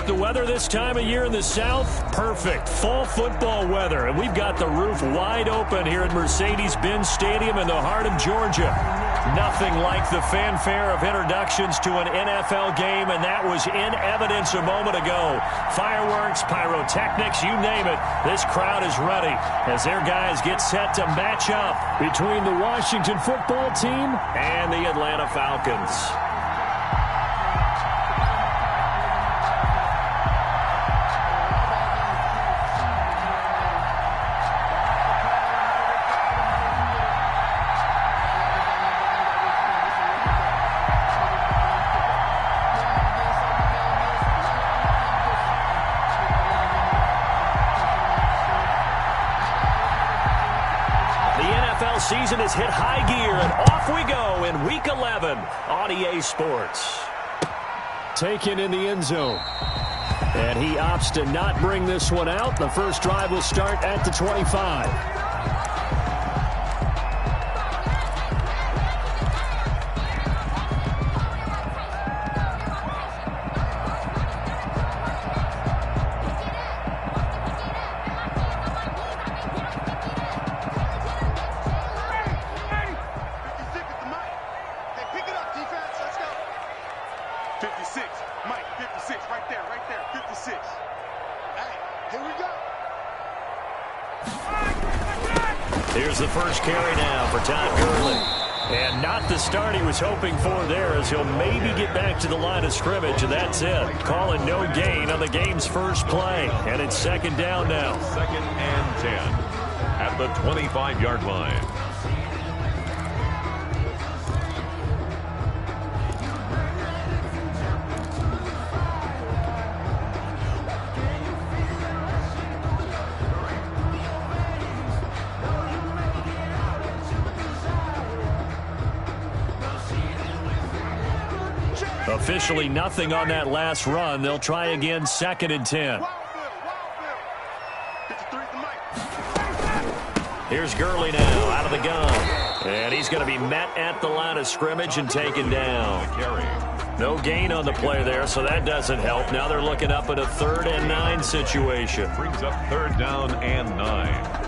The weather this time of year in the South, perfect. Fall football weather. And we've got the roof wide open here at Mercedes-Benz Stadium in the heart of Georgia. Nothing like the fanfare of introductions to an NFL game, and that was in evidence a moment ago. Fireworks, pyrotechnics, you name it. This crowd is ready as their guys get set to match up between the Washington football team and the Atlanta Falcons. Season is hit high gear, and off we go in Week 11 on EA Sports. Taken in the end zone. And he opts to not bring this one out. The first drive will start at the 25. Here's the first carry now for Todd Gurley. And not the start he was hoping for there, as he'll maybe get back to the line of scrimmage, and that's it. Calling no gain on the game's first play. And it's second down now. 2nd and 10 at the 25-yard line. Officially nothing on that last run. They'll try again, 2nd and 10. Here's Gurley now out of the gun. And he's going to be met at the line of scrimmage and taken down. No gain on the play there, so that doesn't help. Now they're looking up at a 3rd and 9 situation. Brings up 3rd down and 9.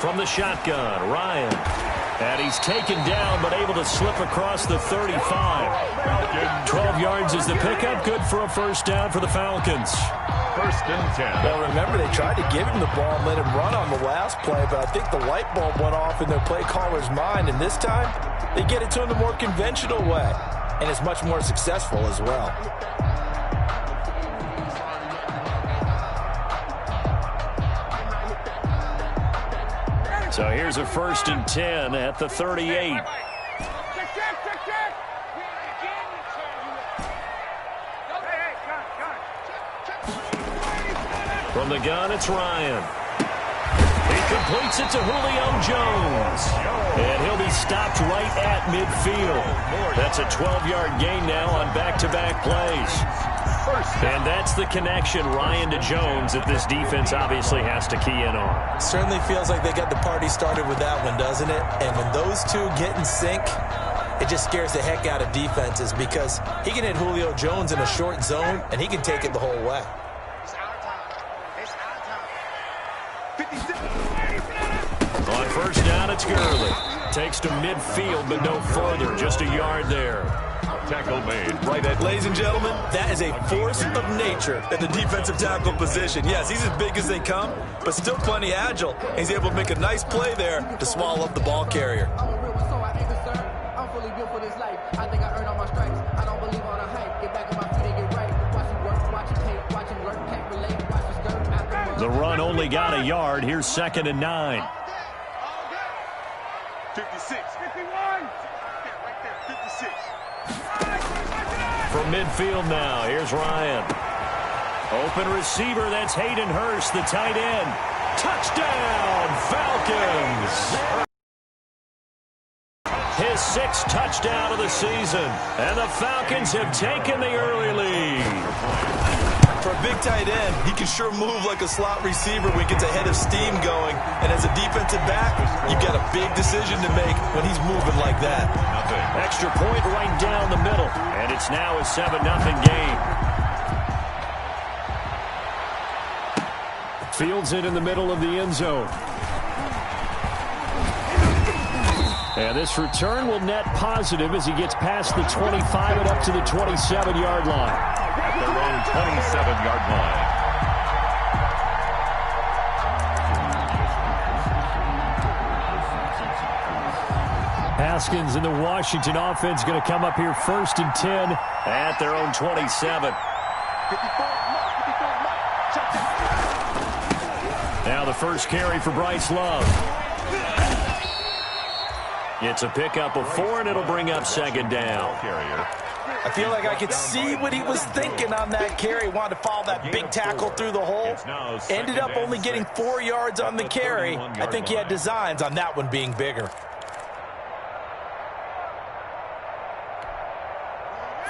From the shotgun, Ryan. And he's taken down, but able to slip across the 35. 12 yards is the pickup. Good for a first down for the Falcons. 1st and 10. Well, remember, they tried to give him the ball and let him run on the last play, but I think the light bulb went off in their play caller's mind, and this time they get it to him the more conventional way, and it's much more successful as well. So here's a 1st and 10 at the 38. From the gun, it's Ryan. He completes it to Julio Jones. And he'll be stopped right at midfield. That's a 12-yard gain now on back-to-back plays. And that's the connection, Ryan to Jones, that this defense obviously has to key in on. Certainly feels like they got the party started with that one, doesn't it? And when those two get in sync, it just scares the heck out of defenses, because he can hit Julio Jones in a short zone, and he can take it the whole way. On first down, it's Gurley. Takes to midfield, but no further. Just a yard there. Tackle made right at. Ladies and gentlemen, that is a force of nature at the defensive tackle position. Yes, he's as big as they come, but still plenty agile. He's able to make a nice play there to swallow up the ball carrier. The run only got a yard. Here's 2nd and 9. 56. 51. Right there. 56. From midfield now, here's Ryan. Open receiver, that's Hayden Hurst, the tight end. Touchdown, Falcons! sixth touchdown of the season. And the Falcons have taken the early lead. For a big tight end, he can sure move like a slot receiver when he gets a head of steam going. And as a defensive back, you've got a big decision to make when he's moving like that. Extra point right down the middle. And it's now a 7-0 game. Fields it in the middle of the end zone. And this return will net positive as he gets past the 25 and up to the 27-yard line. At their own 27-yard line. Haskins and the Washington offense going to come up here 1st and 10 at their own 27. Now the first carry for Bryce Love. It's a pickup of 4, and it'll bring up 2nd down. I feel like I could see what he was thinking on that carry. Wanted to follow that big tackle through the hole. Ended up only getting 4 yards on the carry. I think he had designs on that one being bigger.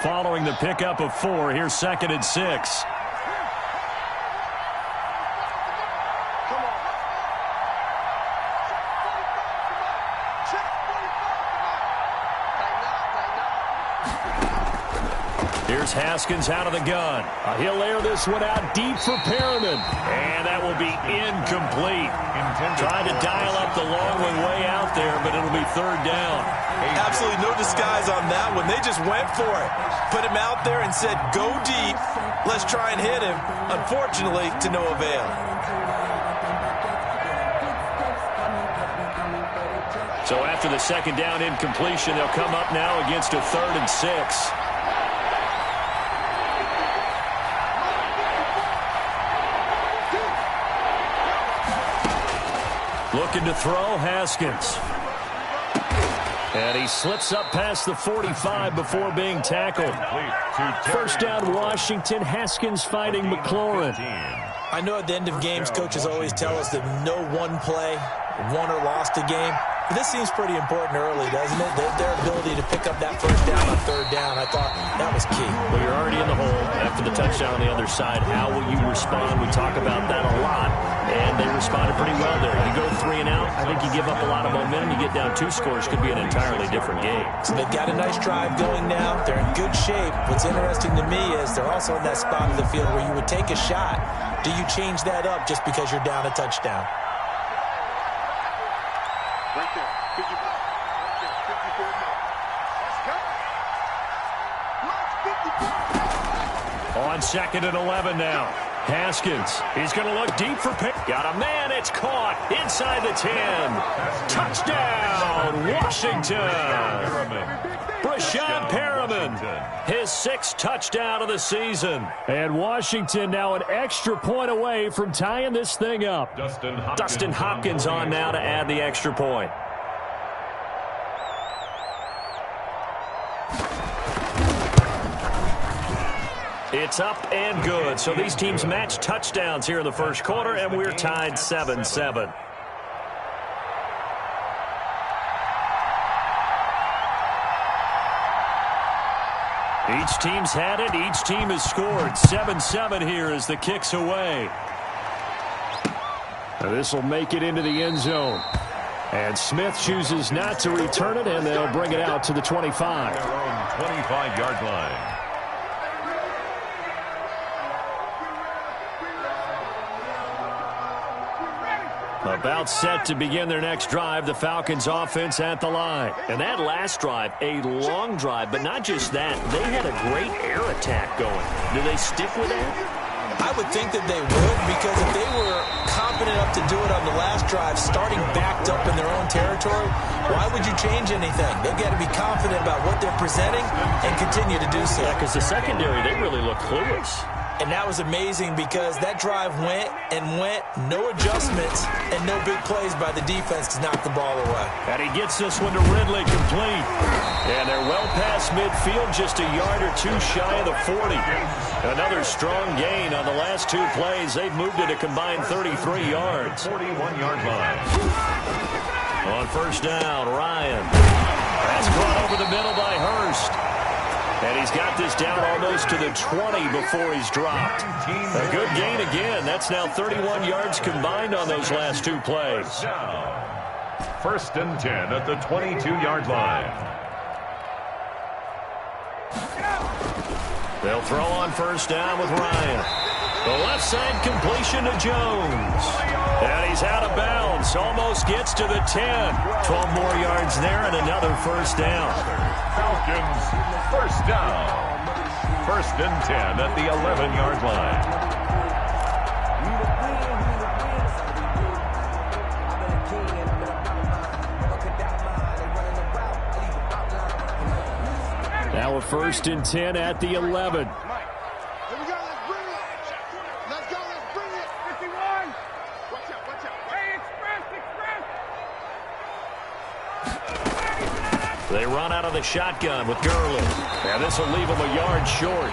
Following the pickup of 4, here's 2nd and 6. Here's Haskins out of the gun. He'll air this one out deep for Perriman. And that will be incomplete. Trying to dial up the long one way out there, but it'll be 3rd down. Absolutely no disguise on that one. They just went for it. Put him out there and said, go deep. Let's try and hit him. Unfortunately, to no avail. So after the 2nd down incompletion, they'll come up now against a 3rd and 6. Looking to throw, Haskins. And he slips up past the 45 before being tackled. 1st down, Washington. Haskins fighting McLaurin. I know at the end of games, coaches always tell us that no one play won or lost a game. But this seems pretty important early, doesn't it? Their ability to pick up that 1st down on 3rd down, I thought that was key. Well, you're already in the hole after the touchdown on the other side. How will you respond? We talk about that a lot, and they responded pretty well there. You go 3 and out, I think you give up a lot of momentum. You get down 2 scores, could be an entirely different game. So they've got a nice drive going now. They're in good shape. What's interesting to me is they're also in that spot of the field where you would take a shot. Do you change that up just because you're down a touchdown? Right there. 54. On 2nd and 11 now. Haskins, he's going to look deep for pick. Got a man, it's caught inside the 10. Touchdown, Washington. Brashad Perriman, his 6th touchdown of the season. And Washington now an extra point away from tying this thing up. Dustin Hopkins on now to add the extra point. It's up and good. So these teams match touchdowns here in the 1st quarter, and we're tied 7-7. Each team's had it. Each team has scored. 7-7 here as the kick's away. This will make it into the end zone. And Smith chooses not to return it, and they'll bring it out to the 25. Their own 25-yard line. About set to begin their next drive, the Falcons offense at the line. And that last drive, a long drive, but not just that. They had a great air attack going. Do they stick with that? I would think that they would, because if they were confident enough to do it on the last drive, starting backed up in their own territory, why would you change anything? They've got to be confident about what they're presenting and continue to do so. Yeah, because the secondary, they really look clueless. And that was amazing because that drive went and went, no adjustments, and no big plays by the defense to knock the ball away. And he gets this one to Ridley complete. And they're well past midfield, just a yard or 2 shy of the 40. Another strong gain on the last 2 plays. They've moved it a combined 33 yards. 41-yard line. On 1st down, Ryan. And That's brought over the middle by Hurst. And he's got this down almost to the 20 before he's dropped. A good gain again. That's now 31 yards combined on those last two plays. First and 10 at the 22-yard line. They'll throw on first down with Ryan. The left side completion to Jones. And he's out of bounds. Almost gets to the 10. 12 more yards there and another first down. Falcons, first down. First and 10 at the 11-yard line. Now a first and 10 at the 11. They run out of the shotgun with Gurley. And this will leave him a yard short.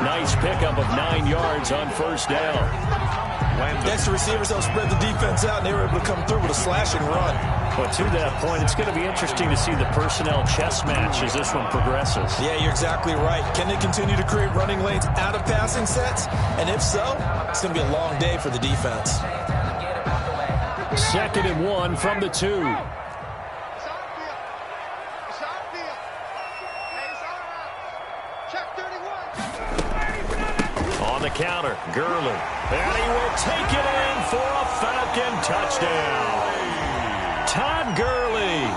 Nice pickup of 9 yards on first down. Next, the receivers help spread the defense out, and they were able to come through with a slashing run. But to that point, it's going to be interesting to see the personnel chess match as this one progresses. Yeah, you're exactly right. Can they continue to create running lanes out of passing sets? And if so, it's going to be a long day for the defense. 2nd and 1 from the 2. On the counter, Gurley. And he will take it in for a Falcon touchdown. Todd Gurley,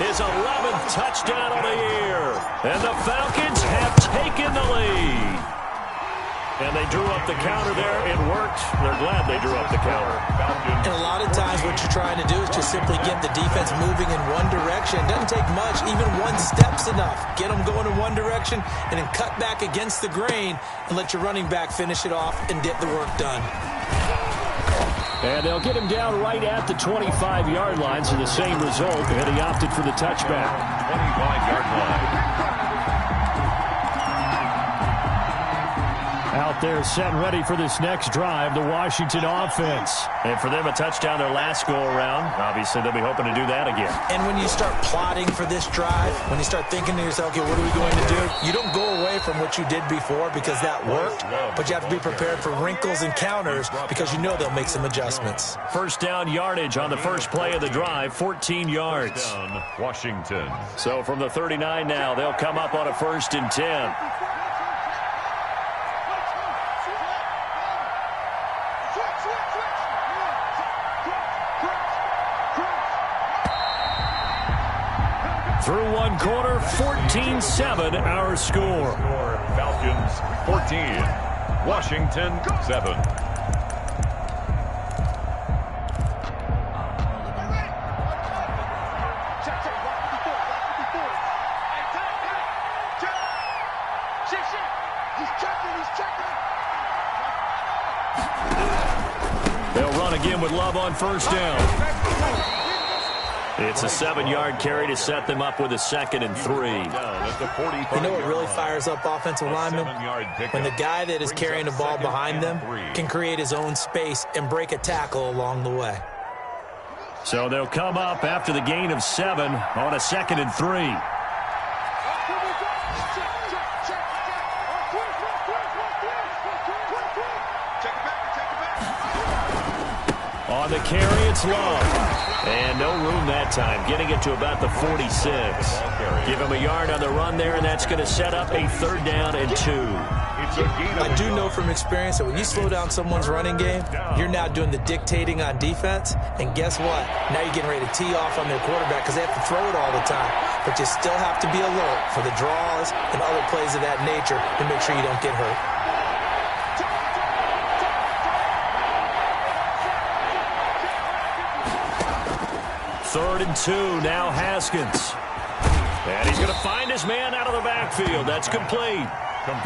his 11th touchdown of the year. And the Falcons have taken the lead. And they drew up the counter there. It worked. They're glad they drew up the counter. And a lot of times what you're trying to do is just simply get the defense moving in one direction. It doesn't take much. Even one step's enough. Get them going in one direction and then cut back against the grain and let your running back finish it off and get the work done. And they'll get him down right at the 25-yard line, so the same result, and he opted for the touchback. 25-yard line. Out there set and ready for this next drive, the Washington offense. And for them, a touchdown their last go-around. Obviously, they'll be hoping to do that again. And when you start plotting for this drive, when you start thinking to yourself, okay, what are we going to do? You don't go away from what you did before because that worked, but you have to be prepared for wrinkles and counters because you know they'll make some adjustments. First down yardage on the first play of the drive, 14 yards. Down, Washington. So from the 39 now, they'll come up on a 1st and 10. Through one quarter, 14-7 our score. Falcons 14, Washington 7. They'll run again with Love on first down. It's a 7-yard carry to set them up with a 2nd and 3. You know what really fires up offensive linemen? When the guy that is carrying the ball behind them can create his own space and break a tackle along the way. So they'll come up after the gain of 7 on a 2nd and 3. On the carry, it's Love. And no room that time, getting it to about the 46. Give him a yard on the run there, and that's going to set up a 3rd down and 2. I do know from experience that when you slow down someone's running game, you're now doing the dictating on defense. And guess what? Now you're getting ready to tee off on their quarterback because they have to throw it all the time. But you still have to be alert for the draws and other plays of that nature to make sure you don't get hurt. 3rd and 2, now Haskins. And he's going to find his man out of the backfield. That's complete.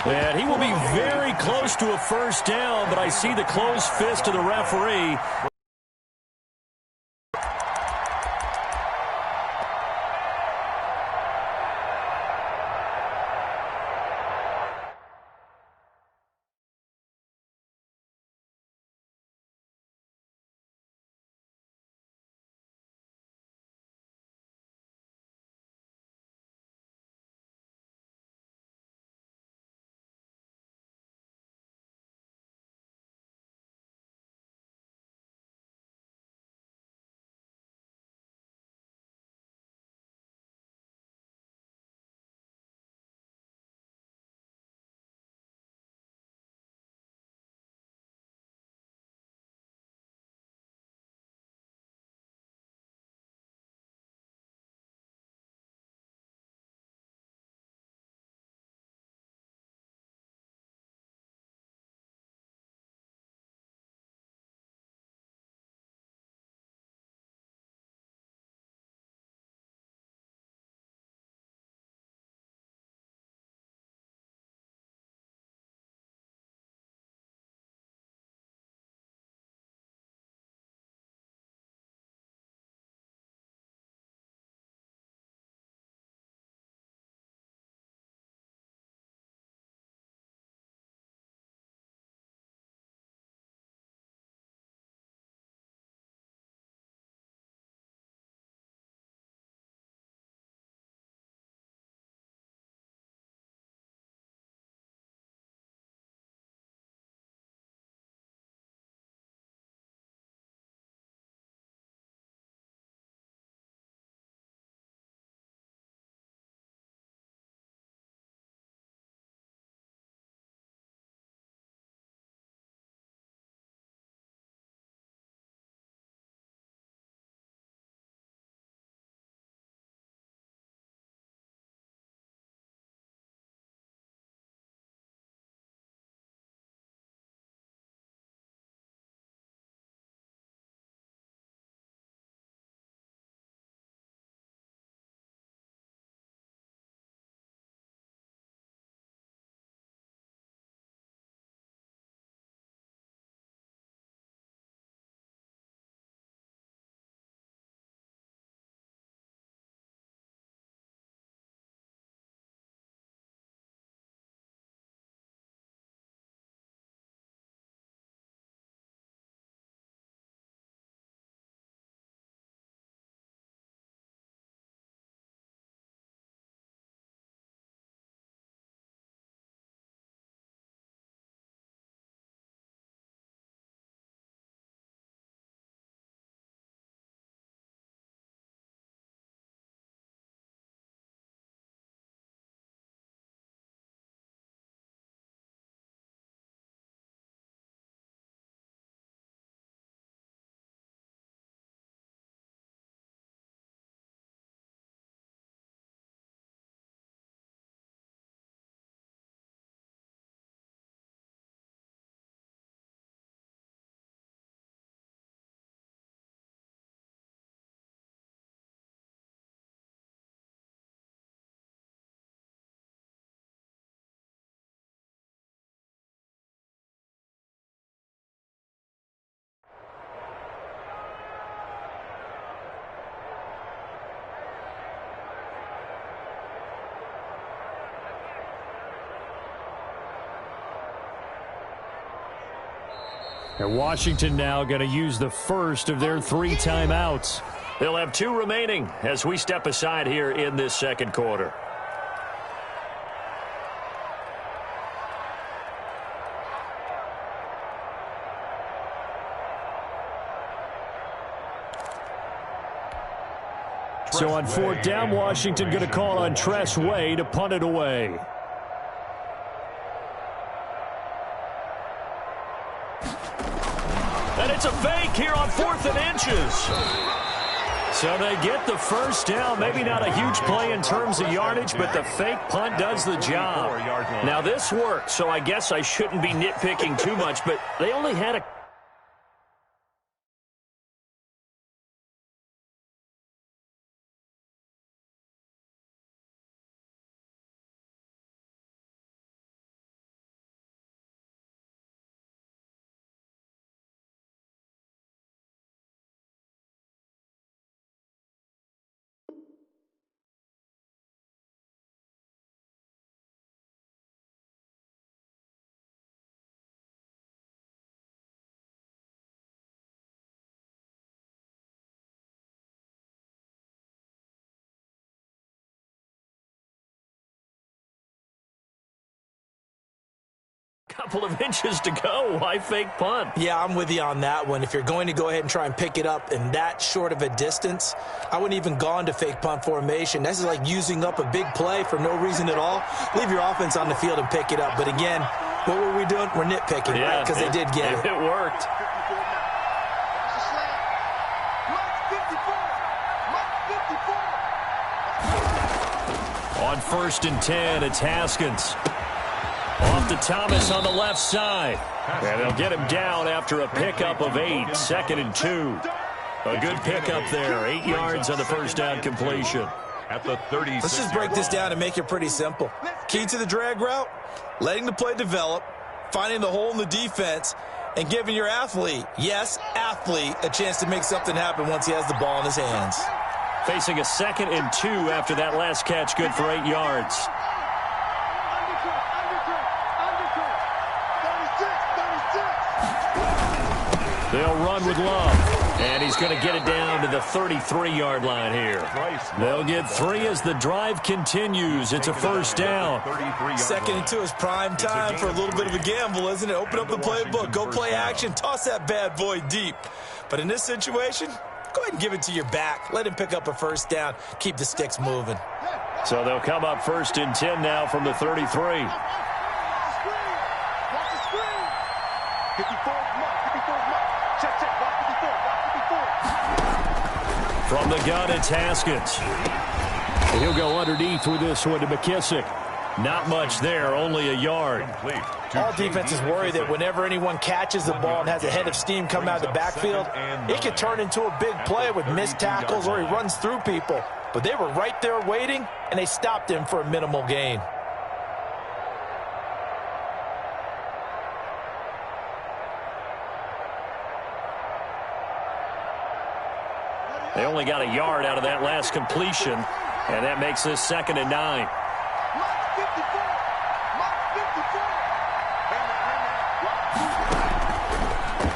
And he will be very close to a first down, but I see the closed fist of the referee. And Washington now going to use the first of their 3 timeouts. They'll have 2 remaining as we step aside here in this second quarter. So on 4th down, Washington going to call on Tress Way to punt it away. And it's a fake here on 4th and inches. So they get the first down. Maybe not a huge play in terms of yardage, but the fake punt does the job. Now this worked, so I guess I shouldn't be nitpicking too much, but they only had a couple of inches to go. Why fake punt? Yeah, I'm with you on that one. If you're going to go ahead and try and pick it up in that short of a distance, I wouldn't even gone to fake punt formation. This is like using up a big play for no reason at all. Leave your offense on the field and pick it up. But again, what were we doing? We're nitpicking, right? Because they did get it. It worked. On 1st and 10, it's Haskins. Off to Thomas on the left side. And they'll get him down after a pickup of 8. 2nd and 2. A good pickup there. 8 yards on the first down completion. At the 30. Let's just break this down and make it pretty simple. Key to the drag route, letting the play develop, finding the hole in the defense, and giving your athlete, yes, athlete, a chance to make something happen once he has the ball in his hands. Facing a 2nd and 2 after that last catch, good for 8 yards. They'll run with Love, and he's going to get it down to the 33-yard line here. They'll get 3 as the drive continues. It's a first down. 2nd and 2 is prime time for a little bit of a gamble, isn't it? Open up the playbook, go play action, toss that bad boy deep. But in this situation, go ahead and give it to your back. Let him pick up a first down. Keep the sticks moving. So they'll come up 1st and 10 now from the 33. From the gun, it's Haskins. He'll go underneath with this one to McKissick. Not much there, only a yard. All defenses worry that whenever anyone catches the ball and has a head of steam come out of the backfield, it could turn into a big play with missed tackles or he runs through people. But they were right there waiting, and they stopped him for a minimal gain. They only got a yard out of that last completion, and that makes this 2nd and 9.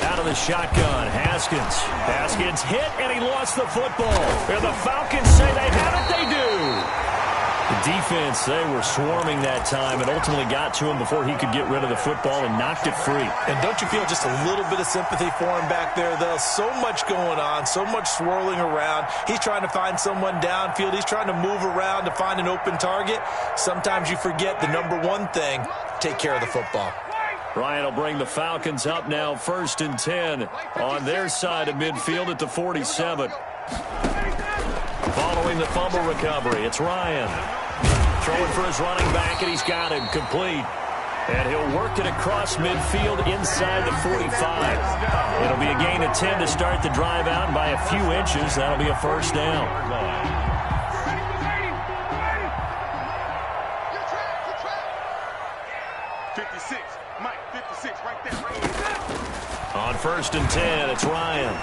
Out of the shotgun, Haskins. Haskins hit, and he lost the football. And the Falcons say they have it. They do. The defense, they were swarming that time and ultimately got to him before he could get rid of the football and knocked it free. And don't you feel just a little bit of sympathy for him back there, though? So much going on, so much swirling around. He's trying to find someone downfield. He's trying to move around to find an open target. Sometimes you forget the number one thing, take care of the football. Ryan will bring the Falcons up now 1st and 10 on their side of midfield at the 47. Following the fumble recovery, it's Ryan. Throwing for his running back, and he's got him complete. And he'll work it across midfield inside the 45. It'll be a gain of 10 to start the drive out, and by a few inches, that'll be a first down. 56, Mike, 56, right there. On 1st and 10, it's Ryan.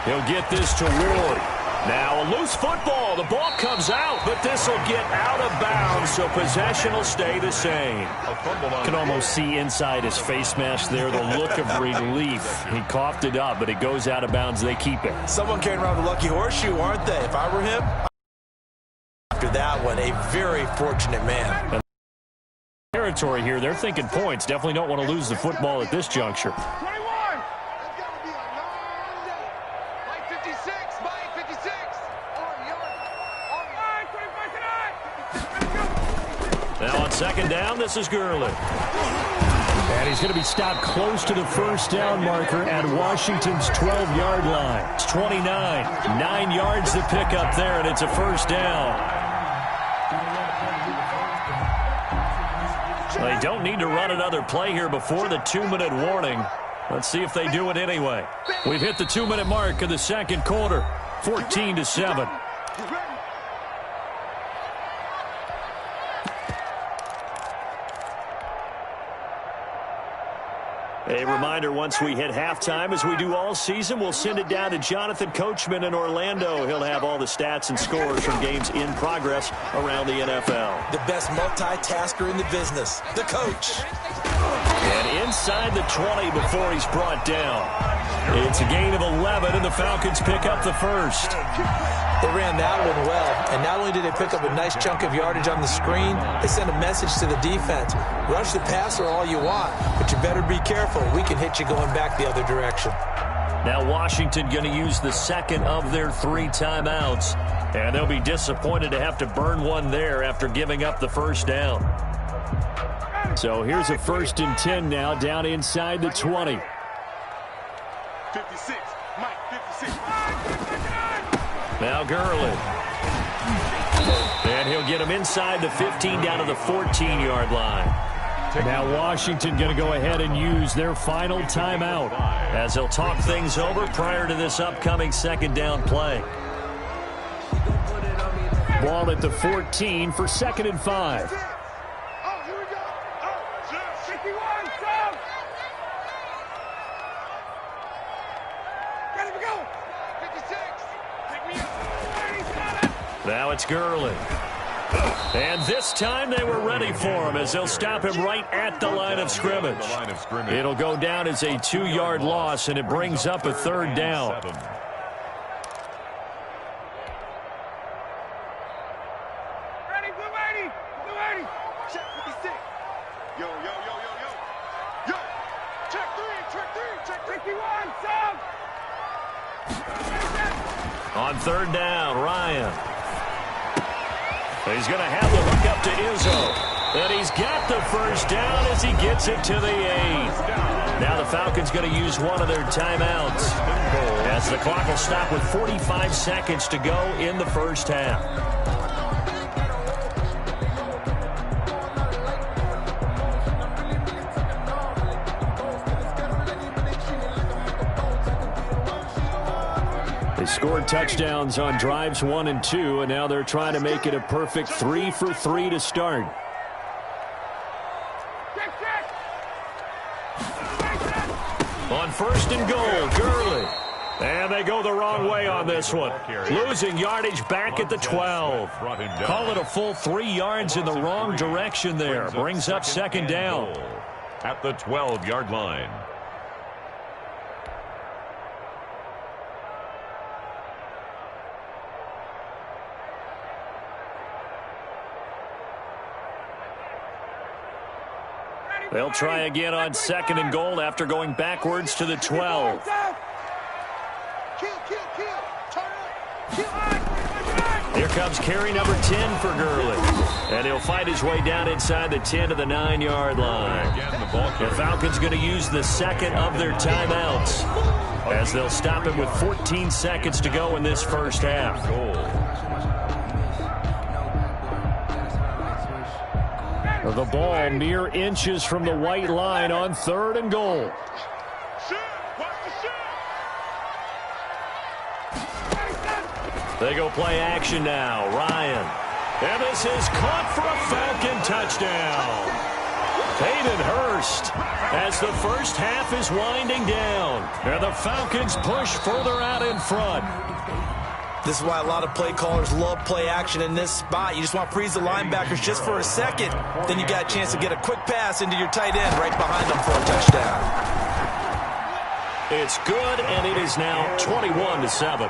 He'll get this to Ward. Now a loose football. The ball comes out, but this will get out of bounds, so possession will stay the same. Can almost see inside his face mask there the look of relief. He coughed it up, but it goes out of bounds. They keep it. Someone carrying around the lucky horseshoe, aren't they? If I were him, after that one, a very fortunate man. Territory here. They're thinking points. Definitely don't want to lose the football at this juncture. Now on second down, this is Gurley. And he's going to be stopped close to the first down marker at Washington's 12-yard line. It's 29. 9 yards to pick up there, and it's a first down. They don't need to run another play here before the 2-minute warning. Let's see if they do it anyway. We've hit the 2-minute mark in the second quarter. 14-7. A reminder, once we hit halftime, as we do all season, we'll send it down to Jonathan Coachman in Orlando. He'll have all the stats and scores from games in progress around the NFL. The best multitasker in the business, the coach. And inside the 20 before he's brought down. It's a gain of 11, and the Falcons pick up the first. They ran that one well, and not only did they pick up a nice chunk of yardage on the screen, they sent a message to the defense. Rush the passer all you want, but you better be careful. We can hit you going back the other direction. Now Washington going to use the second of their 3 timeouts, and they'll be disappointed to have to burn one there after giving up the first down. So here's a 1st and 10 now, down inside the 20. 56, Mike, 56. Now Gurley. And he'll get him inside the 15 down to the 14-yard line. Now Washington going to go ahead and use their final timeout as they'll talk things over prior to this upcoming second down play. Ball at the 14 for 2nd and 5. Oh, here we go. Oh, 51, Sam. Ready to go. 56. Take me up. Now it's Gurley. And this time they were ready for him as they'll stop him right at the line of scrimmage. It'll go down as a 2-yard loss, and it brings up a 3rd down. Ready, blue 80. Blue 80. Check 56. Yo, yo, yo, yo, yo. Yo. Check 3, check 51, Sam. On 3rd down, Ryan. He's going to have the hook up to Izzo. And he's got the first down as he gets it to the 8. Now the Falcons going to use one of their timeouts as the clock will stop with 45 seconds to go in the first half. They scored touchdowns on drives 1 and 2, and now they're trying to make it a perfect 3 for 3 to start. On 1st and goal, Gurley. And they go the wrong way on this one. Losing yardage back at the 12. Call it a full 3 yards in the wrong direction there. Brings up 2nd down. At the 12-yard line. They'll try again on 2nd and goal after going backwards to the 12. Here comes carry number 10 for Gurley. And he'll fight his way down inside the 10 to the 9-yard line. The Falcons going to use the second of their timeouts as they'll stop him with 14 seconds to go in this first half. The ball mere inches from the white line on 3rd and goal. They go play action now. Ryan. And this is caught for a Falcon touchdown. Hayden Hurst as the first half is winding down. And the Falcons push further out in front. This is why a lot of play callers love play action in this spot. You just want to freeze the linebackers just for a second. Then you got a chance to get a quick pass into your tight end right behind them for a touchdown. It's good, and it is now 21-7.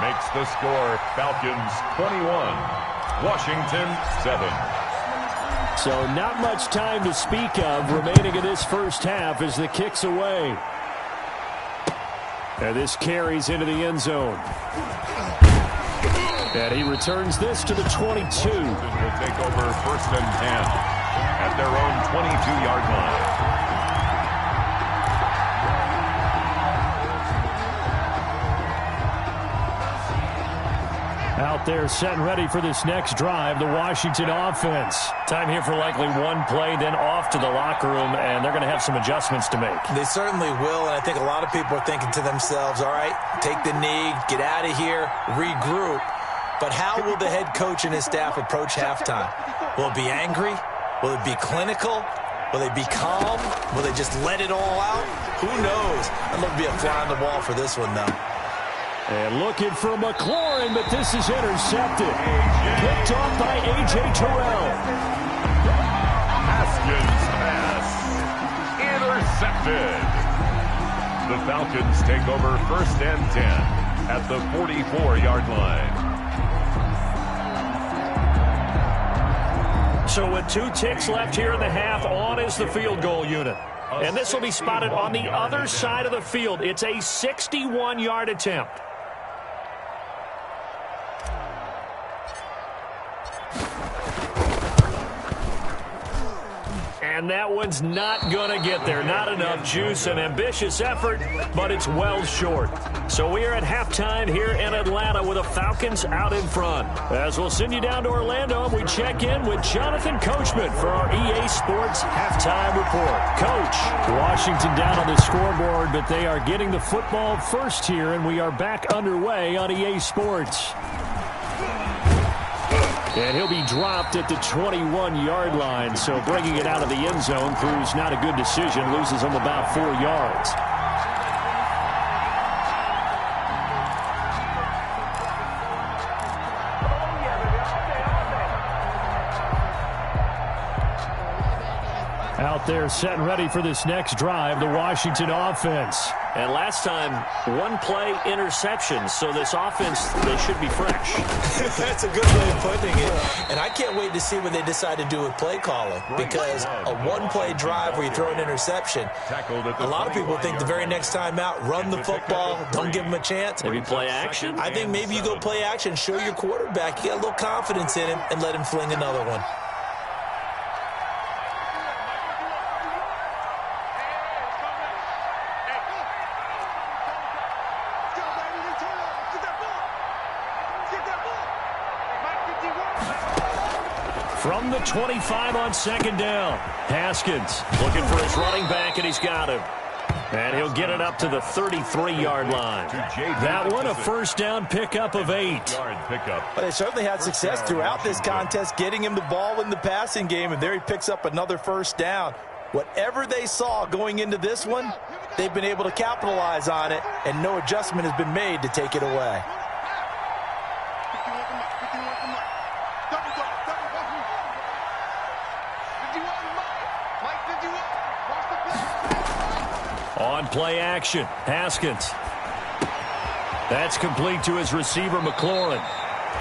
Makes the score Falcons 21, Washington 7. So not much time to speak of remaining in this first half as the kick's away. And this carries into the end zone. And he returns this to the 22. Will take over 1st and 10 at their own 22-yard line. Out there set and ready for this next drive, the Washington offense. Time here for likely one play, then off to the locker room, and they're going to have some adjustments to make. They certainly will, and I think a lot of people are thinking to themselves, all right, take the knee, get out of here, regroup. But how will the head coach and his staff approach halftime? Will it be angry? Will it be clinical? Will they be calm? Will they just let it all out? Who knows? I'm going to be a fly on the wall for this one, though. And looking for McLaurin, but this is intercepted. Picked off by A.J. Terrell. Haskins pass. Intercepted. The Falcons take over 1st and 10 at the 44-yard line. So with 2 ticks left here in the half, on is the field goal unit. And this will be spotted on the other side of the field. It's a 61-yard attempt. And that one's not going to get there. Not enough juice. An ambitious effort, but it's well short. So we are at halftime here in Atlanta with the Falcons out in front. As we'll send you down to Orlando, and we check in with Jonathan Coachman for our EA Sports Halftime Report. Coach, Washington down on the scoreboard, but they are getting the football first here, and we are back underway on EA Sports. And he'll be dropped at the 21-yard line, so bringing it out of the end zone proves not a good decision, loses him about 4 yards. Out there set and ready for this next drive, the Washington offense. And last time, 1 play interception, so this offense, they should be fresh. That's a good way of putting it. And I can't wait to see what they decide to do with play calling, because a 1-play drive where you throw an interception, a lot of people think the very next time out, run the football, don't give them a chance. Maybe play action? I think maybe you go play action, show your quarterback, you got a little confidence in him, and let him fling another one. From the 25 on 2nd down, Haskins looking for his running back, and he's got him. And he'll get it up to the 33-yard line. That one, a 1st down pickup of 8. But they certainly had success throughout this contest, getting him the ball in the passing game, and there he picks up another 1st down. Whatever they saw going into this one, they've been able to capitalize on it, and no adjustment has been made to take it away. On play action, Haskins. That's complete to his receiver, McLaurin.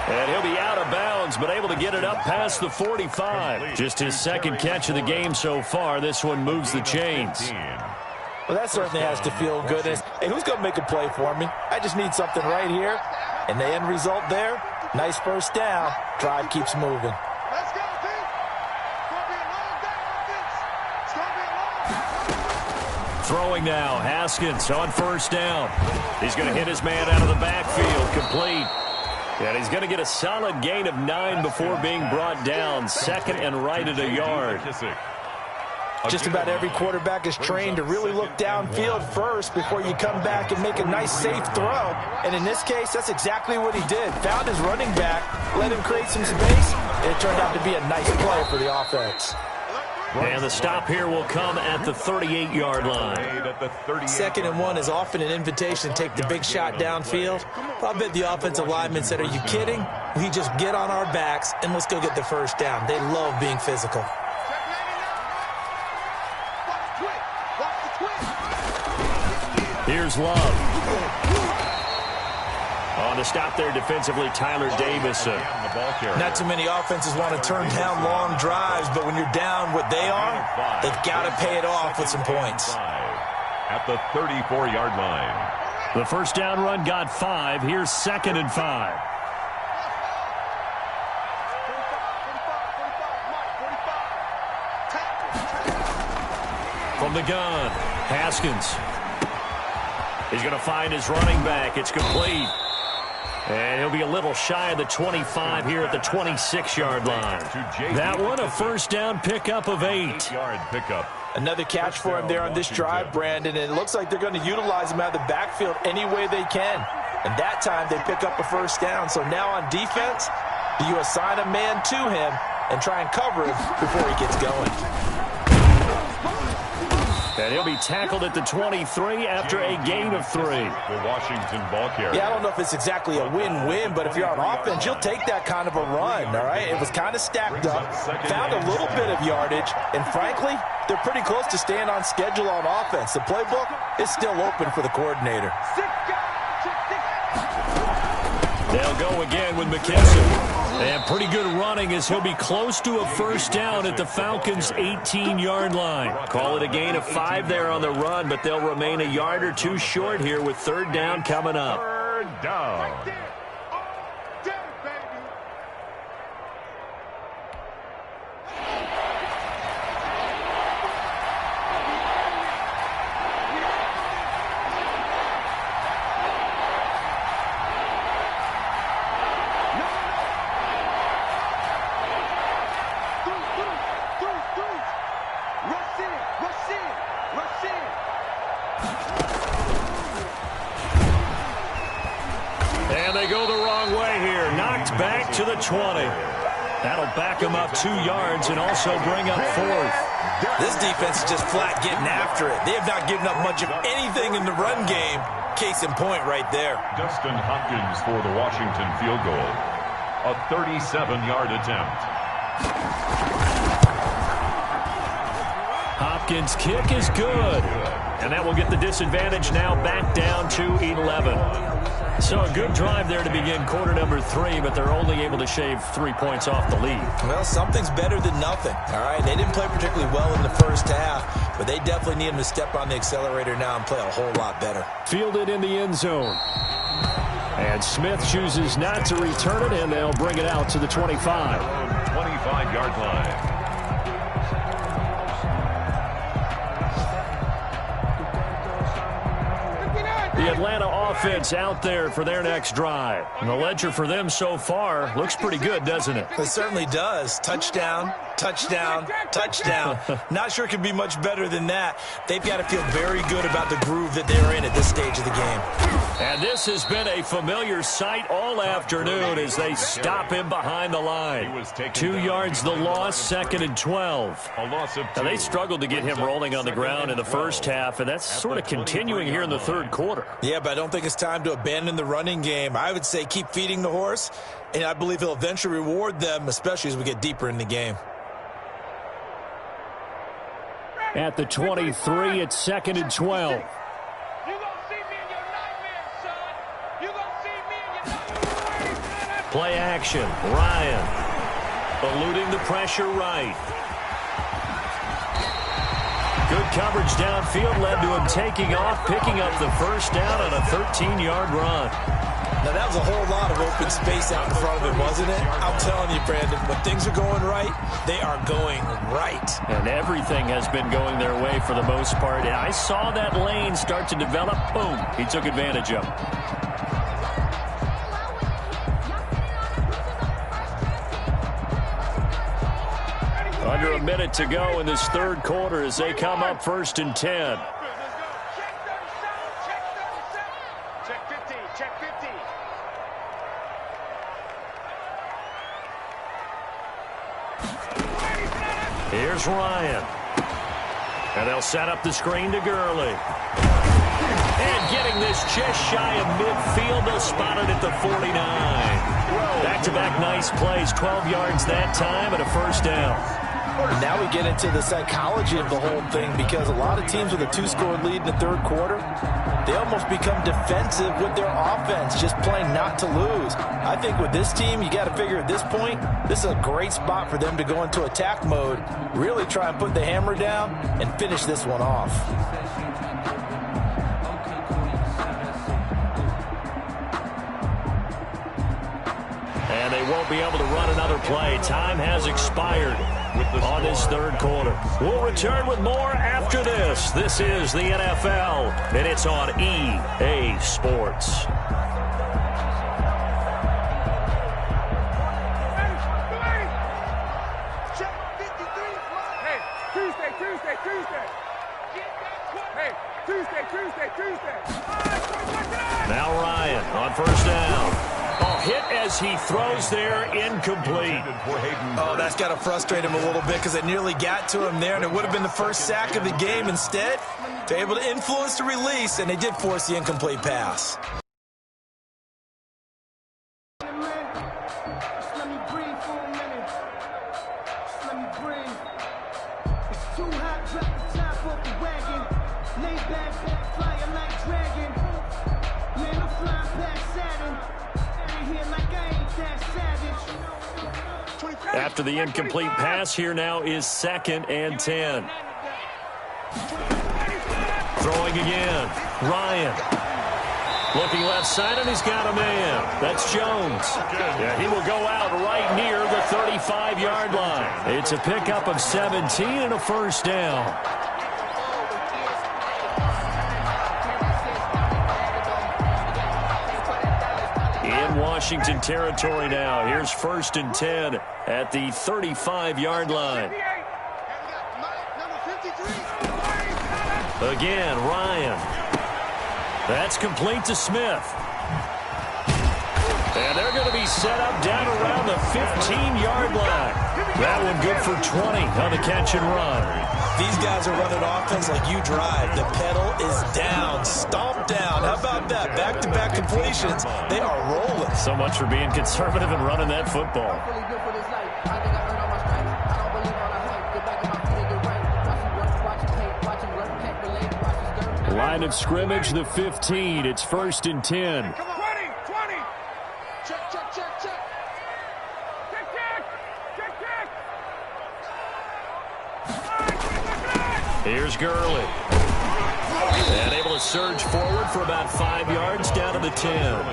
And he'll be out of bounds, but able to get it up past the 45. Just his 2nd catch of the game so far. This one moves the chains. Well, that certainly has to feel good. Hey, who's going to make a play for me? I just need something right here. And the end result there, nice 1st down. Drive keeps moving. Let's go, team. It's going to be a long day on this. It's going to be a long day. Throwing now, Haskins on 1st down. He's going to hit his man out of the backfield, complete. And he's going to get a solid gain of 9 before being brought down. 2nd and right at a yard. Just about every quarterback is trained to really look downfield first before you come back and make a nice, safe throw. And in this case, that's exactly what he did. Found his running back, let him create some space, and it turned out to be a nice play for the offense. And the stop here will come at the 38-yard line. 2nd and 1 is often an invitation to take the big shot downfield. I bet the offensive lineman said, are you kidding? We just get on our backs and let's go get the first down. They love being physical. Here's Love. On the stop there defensively, Tyler Davison. Not too many offenses want to turn down long drives, but when you're down what they are, they've got to pay it off with some points. At the 34-yard line. The first down run got 5. Here's 2nd and 5. From the gun, Haskins. He's going to find his running back. It's complete. And he'll be a little shy of the 25 here at the 26-yard line. That one, a first down pickup of 8. Another catch for him there on this drive, Brandon, and it looks like they're going to utilize him out of the backfield any way they can. And that time they pick up a first down. So now on defense, do you assign a man to him and try and cover him before he gets going? And he'll be tackled at the 23 after a gain of 3. The Washington ball carrier. Yeah, I don't know if it's exactly a win-win, but if you're on offense, you'll take that kind of a run, all right? It was kind of stacked up, found a little bit of yardage, and frankly, they're pretty close to staying on schedule on offense. The playbook is still open for the coordinator. They'll go again with McKinson. And pretty good running as he'll be close to a first down at the Falcons' 18-yard line. Call it a gain of 5 there on the run, but they'll remain a yard or 2 short here with 3rd down coming up. 3rd down. And they go the wrong way here. Knocked back to the 20. That'll back them up 2 yards and also bring up 4th. This defense is just flat getting after it. They have not given up much of anything in the run game. Case in point right there. Dustin Hopkins for the Washington field goal. A 37-yard attempt. Hopkins' kick is good. And that will get the disadvantage now back down to 11. So a good drive there to begin quarter number 3, but they're only able to shave 3 points off the lead. Well, something's better than nothing, all right? They didn't play particularly well in the first half, but they definitely need him to step on the accelerator now and play a whole lot better. Fielded in the end zone. And Smith chooses not to return it, and they'll bring it out to the 25. 25-yard line. The Atlanta offense out there for their next drive. And the ledger for them so far looks pretty good, doesn't it? It certainly does. Touchdown, touchdown, touchdown. Not sure it could be much better than that. They've got to feel very good about the groove that they're in at this stage of the game. And this has been a familiar sight all afternoon as they stop him behind the line. 2 yards the loss, 2nd and 12. Now, they struggled to get him rolling on the ground in the first half, and that's sort of continuing here in the third quarter. Yeah, but I don't think it's time to abandon the running game. I would say keep feeding the horse, and I believe he'll eventually reward them, especially as we get deeper in the game. At the 23, it's 2nd and 12. Play action. Ryan eluding the pressure right. Good coverage downfield led to him taking off, picking up the first down on a 13-yard run. Now, that was a whole lot of open space out in front of him, wasn't it? I'm telling you, Brandon, when things are going right, they are going right. And everything has been going their way for the most part. And I saw that lane start to develop. Boom. He took advantage of it. Under a minute to go in this third quarter as they come up 1st and 10. Check 15, check 15. Here's Ryan. And they'll set up the screen to Gurley. And getting this just shy of midfield, they'll spot it at the 49. Back-to-back nice plays, 12 yards that time and a first down. Now we get into the psychology of the whole thing, because a lot of teams with a 2-score lead in the third quarter, they almost become defensive with their offense, just playing not to lose. I think with this team, you got to figure at this point, this is a great spot for them to go into attack mode, really try and put the hammer down and finish this one off. And they won't be able to run another play. Time has expired on this third quarter. We'll return with more after this. This is the NFL, and it's on EA Sports. Now Ryan on first down. Hit as he throws there, incomplete. Oh, that's got to frustrate him a little bit, because it nearly got to him there, and it would have been the first sack of the game. Instead, they're able to influence the release, and they did force the incomplete pass. After the incomplete pass, here now is 2nd and 10. Throwing again. Ryan. Looking left side, and he's got a man. That's Jones. Yeah, he will go out right near the 35-yard line. It's a pickup of 17 and a first down. Washington territory now. Here's 1st and 10 at the 35-yard line. Again, Ryan. That's complete to Smith. And they're going to be set up down around the 15-yard line. That one good for 20 on the catch and run. These guys are running offense like you drive. The pedal is down, stomped down. How about that? Back-to-back completions. They are rolling. So much for being conservative and running that football. Line of scrimmage, the 15. It's 1st and 10. 20. Check. Here's Gurley. And able to surge forward for about 5 yards down to the 10.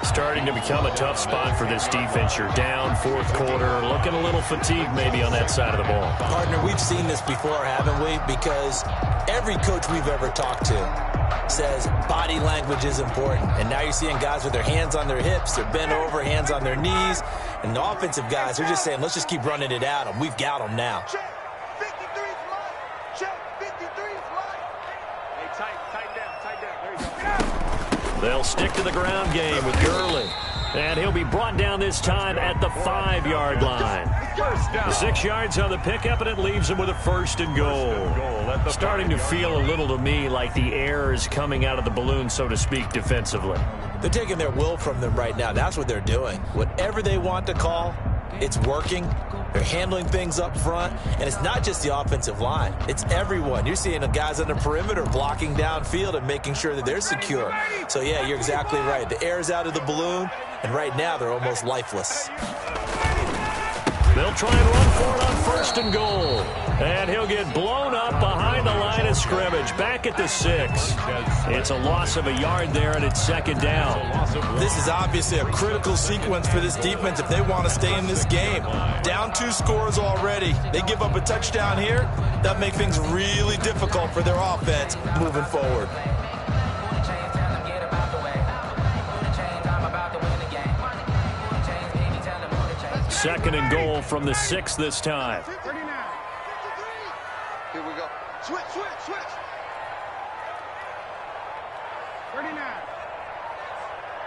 Starting to become a tough spot for this defense. You're down, fourth quarter, looking a little fatigued maybe on that side of the ball. Partner, we've seen this before, haven't we? Because every coach we've ever talked to says body language is important. And now you're seeing guys with their hands on their hips, they're bent over, hands on their knees. And the offensive guys, they're just saying, let's just keep running it at them. We've got them now. They'll stick to the ground game with Gurley. And he'll be brought down this time at the 5-yard line. 6 yards on the pickup, and it leaves him with a 1st and goal. Starting to feel a little to me like the air is coming out of the balloon, so to speak, defensively. They're taking their will from them right now. That's what they're doing. Whatever they want to call, it's working. They're handling things up front, and it's not just the offensive line. It's everyone. You're seeing the guys on the perimeter blocking downfield and making sure that they're secure. So, yeah, you're exactly right. The air's out of the balloon, and right now they're almost lifeless. They'll try and run for it on 1st and goal. And he'll get blown up behind the line of scrimmage. Back at the 6. It's a loss of a yard there, and it's 2nd down. This is obviously a critical sequence for this defense if they want to stay in this game. Down 2 scores already. They give up a touchdown here. That makes things really difficult for their offense moving forward. 2nd and goal from the 6 this time. 39. Here we go. Switch. 39.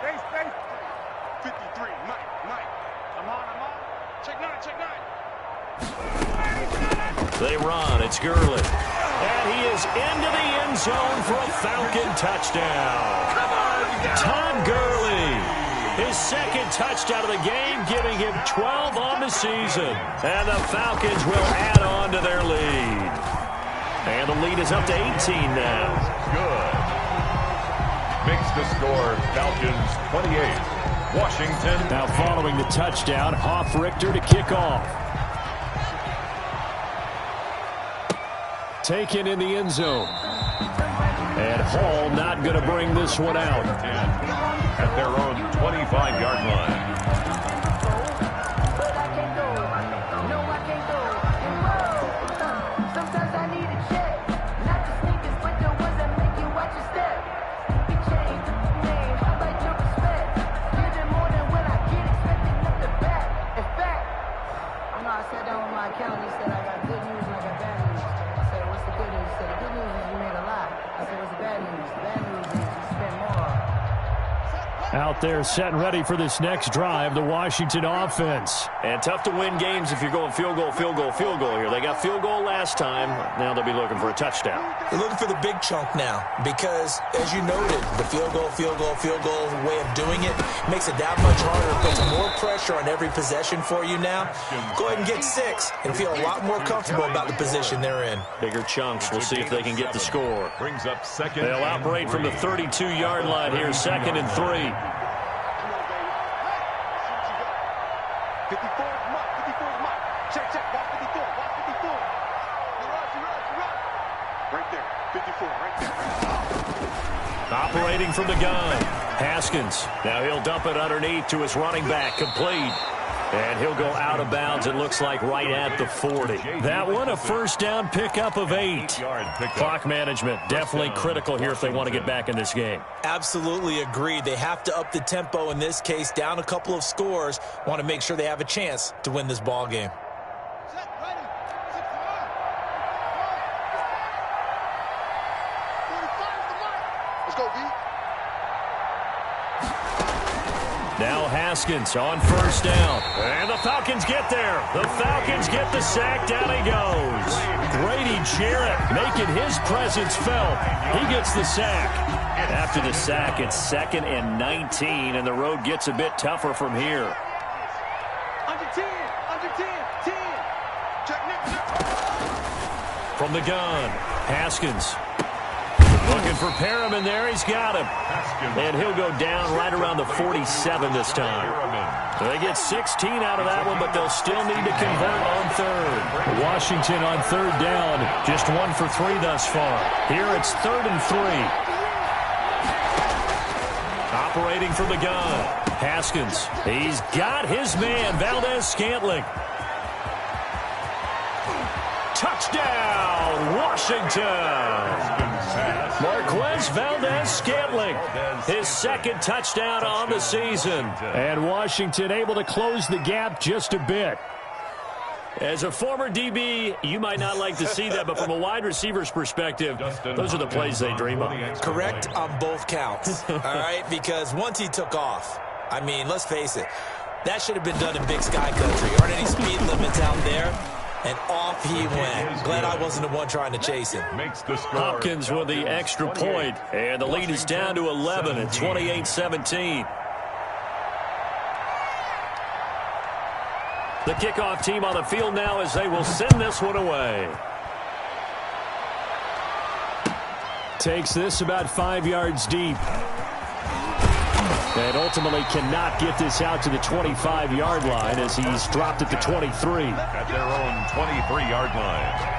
Base. 53. Mike. I'm on. Check 9. They run. It's Gurley. And he is into the end zone for a Falcon touchdown. Todd Gurley, his second touchdown of the game, giving him 12 on the season. And the Falcons will add on to their lead. And the lead is up to 18 now. Good. Makes the score Falcons 28. Washington. Now following the touchdown, Hoff-Richter to kick off. Taken in the end zone. And Hall not going to bring this one out. At their own 25-yard line. Out there set and ready for this next drive, the Washington offense. And tough to win games if you're going field goal, field goal, field goal here. They got field goal last time. Now they'll be looking for a touchdown. They're looking for the big chunk now because, as you noted, the field goal way of doing it makes it that much harder. It puts more pressure on every possession for you now. Go ahead and get 6 and feel a lot more comfortable about the position they're in. Bigger chunks. We'll see if they can get the score. Brings up second. They'll operate from the 32-yard line here, 2nd and 3. 54 is Mike. 54 is Mike. Check. Watch 54. Watch 54. Right there. 54. Right there. Operating from the gun. Haskins. Now he'll dump it underneath to his running back. Complete. And he'll go out of bounds, it looks like, right at the 40. That one, a first down pickup of 8. Clock management, definitely critical here if they want to get back in this game. Absolutely agreed. They have to up the tempo in this case, down a couple of scores. Want to make sure they have a chance to win this ball game. Let's go, B. Now Haskins on first down. And the Falcons get there. The Falcons get the sack. Down he goes. Grady Jarrett making his presence felt. He gets the sack. After the sack, it's 2nd and 19, and the road gets a bit tougher from here. Under 10. 10. Check next. From the gun, Haskins. Looking for Perriman there. He's got him. And he'll go down right around the 47 this time. They get 16 out of that one, but they'll still need to convert on 3rd. Washington on 3rd down. Just 1 for 3 thus far. Here it's 3rd and 3. Operating from the gun. Haskins. He's got his man, Valdez-Scantling. Touchdown, Washington. Marquez Valdez-Scantling, his 2nd touchdown on the season. And Washington able to close the gap just a bit. As a former DB, you might not like to see that, but from a wide receiver's perspective, those are the plays they dream of. Correct on both counts, all right? Because once he took off, I mean, let's face it, that should have been done in Big Sky Country. Aren't any speed limits out there? And off he went. Glad I wasn't the one trying to chase him. Hopkins with the extra point, and the lead is down to 11 at 28-17. The kickoff team on the field now as they will send this one away. Takes this about 5 yards deep. And ultimately cannot get this out to the 25-yard line as he's dropped at the 23. At their own 23-yard line.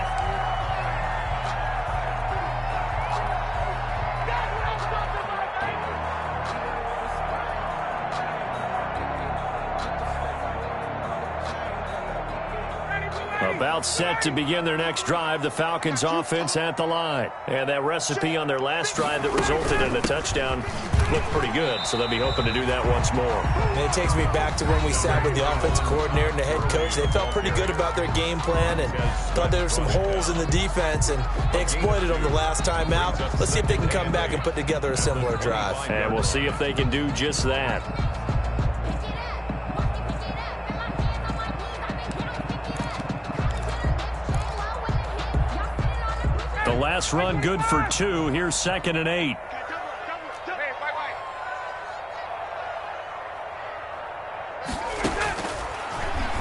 About set to begin their next drive, the Falcons offense at the line. And that recipe on their last drive that resulted in a touchdown looked pretty good, so they'll be hoping to do that once more. And it takes me back to when we sat with the offensive coordinator and the head coach. They felt pretty good about their game plan and thought there were some holes in the defense, and they exploited them the last time out. Let's see if they can come back and put together a similar drive. And we'll see if they can do just that. last run good for 2. Here's 2nd and 8.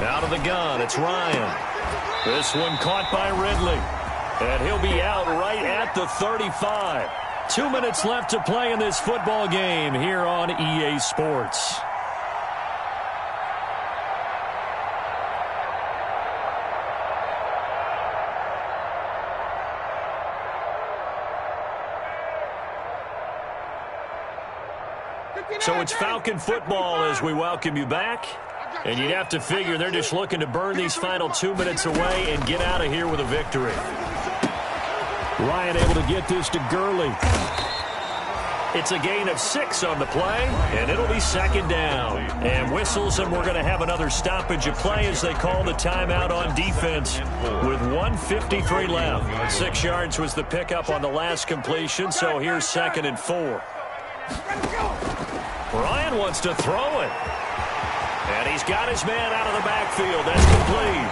Out of the gun, it's Ryan. This one caught by Ridley. And he'll be out right at the 35. 2 minutes left to play in this football game here on EA Sports. So it's Falcon football as we welcome you back. And you'd have to figure they're just looking to burn these final 2 minutes away and get out of here with a victory. Ryan able to get this to Gurley. It's a gain of 6 on the play, and it'll be 2nd down. And whistles, and we're going to have another stoppage of play as they call the timeout on defense with 1:53 left. 6 yards was the pickup on the last completion, so here's 2nd and 4. Ryan wants to throw it. And he's got his man out of the backfield. That's complete.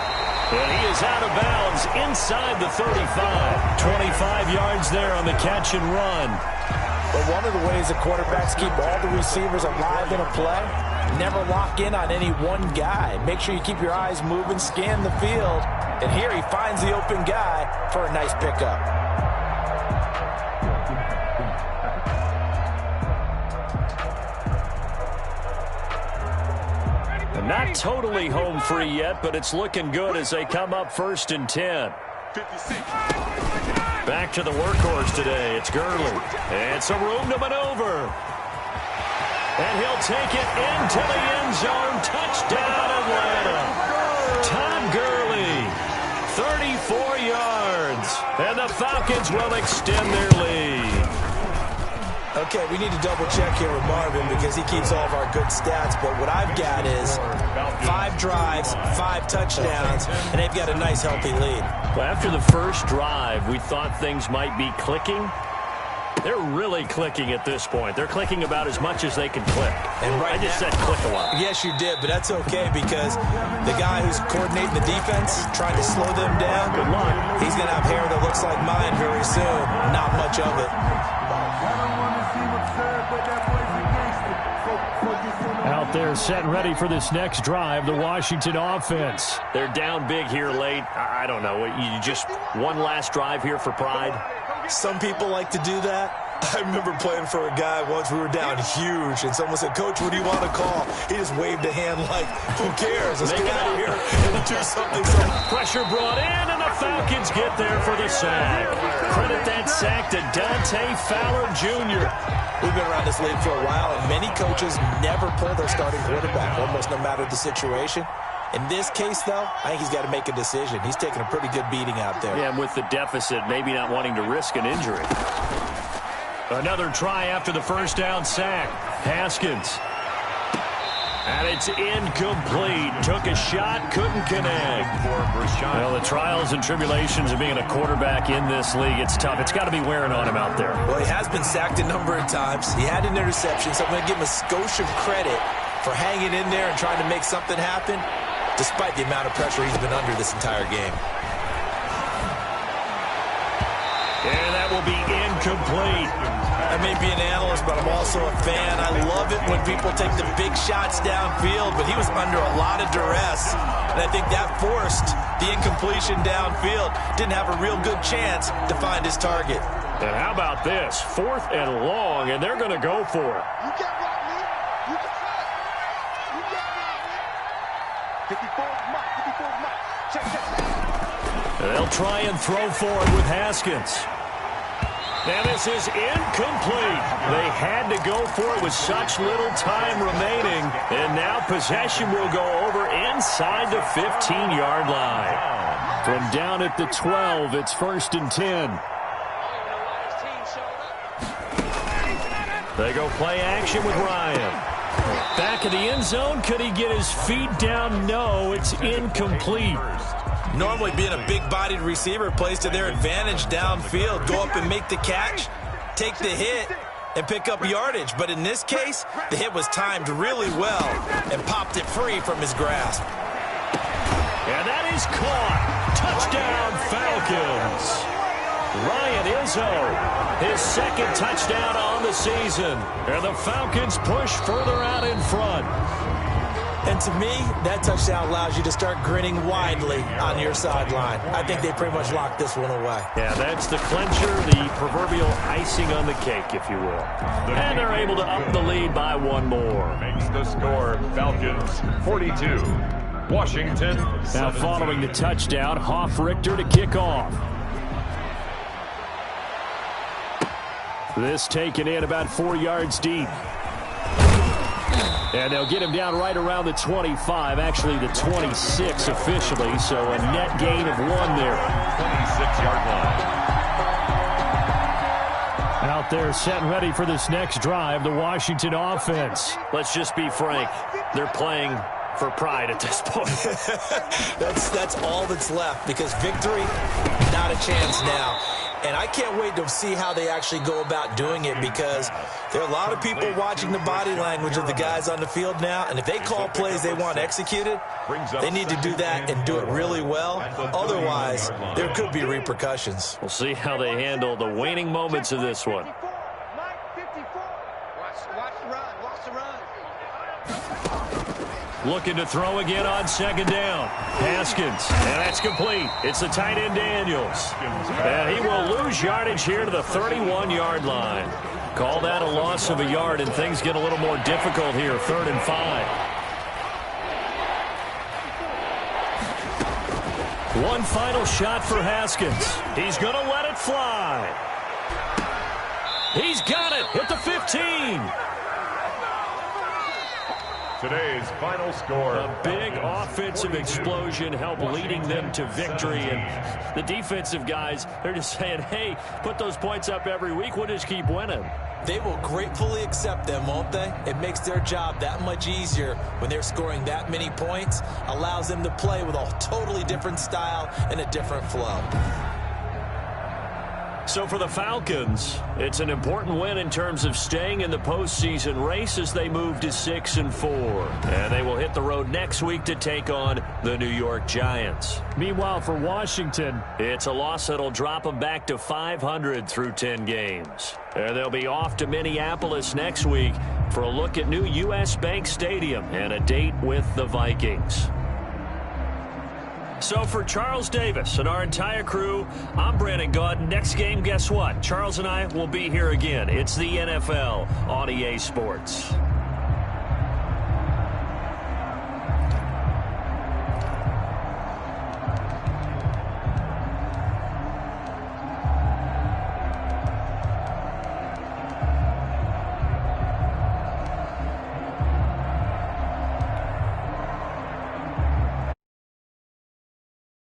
And he is out of bounds inside the 35. 25 yards there on the catch and run. But one of the ways the quarterbacks keep all the receivers alive in a play, never lock in on any one guy. Make sure you keep your eyes moving, scan the field. And here he finds the open guy for a nice pickup. Not totally home free yet, but it's looking good as they come up 1st and 10. 56. Back to the workhorse today. It's Gurley. And some room to maneuver. And he'll take it into the end zone. Touchdown, Atlanta. Todd Gurley, 34 yards. And the Falcons will extend their lead. Okay, we need to double-check here with Marvin because he keeps all of our good stats. But what I've got is 5 drives, 5 touchdowns, and they've got a nice, healthy lead. Well, after the first drive, we thought things might be clicking. They're really clicking at this point. They're clicking about as much as they can click. And right I just said click a lot. Yes, you did, but that's okay because the guy who's coordinating the defense, trying to slow them down, good luck. He's going to have hair that looks like mine very soon. Not much of it. Out there set and ready for this next drive, the Washington offense. They're down big here late. I don't know. You just one last drive here for pride? Some people like to do that. I remember playing for a guy once. We were down huge, and someone said, "Coach, what do you want to call?" He just waved a hand like, "Who cares? Let's get out of here and do something." Pressure brought in, and the Falcons get there for the sack. Credit that sack to Dante Fowler Jr. We've been around this league for a while, and many coaches never pull their starting quarterback, almost no matter the situation. In this case, though, I think he's got to make a decision. He's taking a pretty good beating out there. Yeah, and with the deficit, maybe not wanting to risk an injury. Another try after the first down sack. Haskins. And it's incomplete. Took a shot, couldn't connect. Well, the trials and tribulations of being a quarterback in this league, it's tough. It's got to be wearing on him out there. Well, he has been sacked a number of times. He had an interception, so I'm going to give him a skosh of credit for hanging in there and trying to make something happen, despite the amount of pressure he's been under this entire game. And that will be incomplete. I may be an analyst, but I'm also a fan. I love it when people take the big shots downfield, but he was under a lot of duress, and I think that forced the incompletion downfield. Didn't have a real good chance to find his target. And how about this? 4th and long, and they're going to go for it. You get right, man. You can try it. You get right, man. 54's Mike. 54's Mike. Check. And they'll try and throw for it with Haskins. And this is incomplete. They had to go for it with such little time remaining. And now possession will go over inside the 15-yard line. From down at the 12, it's 1st and 10. They go play action with Ryan. Back of the end zone. Could he get his feet down? No, it's incomplete. Normally being a big-bodied receiver plays to their advantage downfield. Go up and make the catch, take the hit, and pick up yardage. But in this case, the hit was timed really well and popped it free from his grasp. And that is caught. Touchdown, Falcons. Ryan Izzo, his second touchdown on the season. And the Falcons push further out in front. And to me, that touchdown allows you to start grinning widely on your sideline. I think they pretty much locked this one away. Yeah, that's the clincher, the proverbial icing on the cake, if you will. And they're able to up the lead by one more. Makes the score Falcons 42. Washington 17. Now following the touchdown, Hoff-Richter to kick off. This taken in about 4 yards deep. And they'll get him down right around the 25, actually the 26 officially, so a net gain of 1 there. 26-yard line. Out there set and ready for this next drive, the Washington offense. Let's just be frank, they're playing for pride at this point. That's all that's left, because victory, not a chance now. And I can't wait to see how they actually go about doing it, because there are a lot of people watching the body language of the guys on the field now, and if they call plays they want executed, they need to do that and do it really well. Otherwise, there could be repercussions. We'll see how they handle the waning moments of this one. Looking to throw again on second down. Haskins, and that's complete. It's the tight end Daniels. And he will lose yardage here to the 31-yard line. Call that a loss of a yard, and things get a little more difficult here, 3rd and 5. One final shot for Haskins. He's going to let it fly. He's got it at the 15. Today's final score. A big offensive explosion helped leading them to victory. And the defensive guys, they're just saying, hey, put those points up every week. We'll just keep winning. They will gratefully accept them, won't they? It makes their job that much easier when they're scoring that many points. Allows them to play with a totally different style and a different flow. So for the Falcons, it's an important win in terms of staying in the postseason race as they move to 6-4. And they will hit the road next week to take on the New York Giants. Meanwhile, for Washington, it's a loss that'll drop them back to 500 through 10 games. And they'll be off to Minneapolis next week for a look at new U.S. Bank Stadium and a date with the Vikings. So for Charles Davis and our entire crew, I'm Brandon Gaudin. Next game, guess what? Charles and I will be here again. It's the NFL on EA Sports.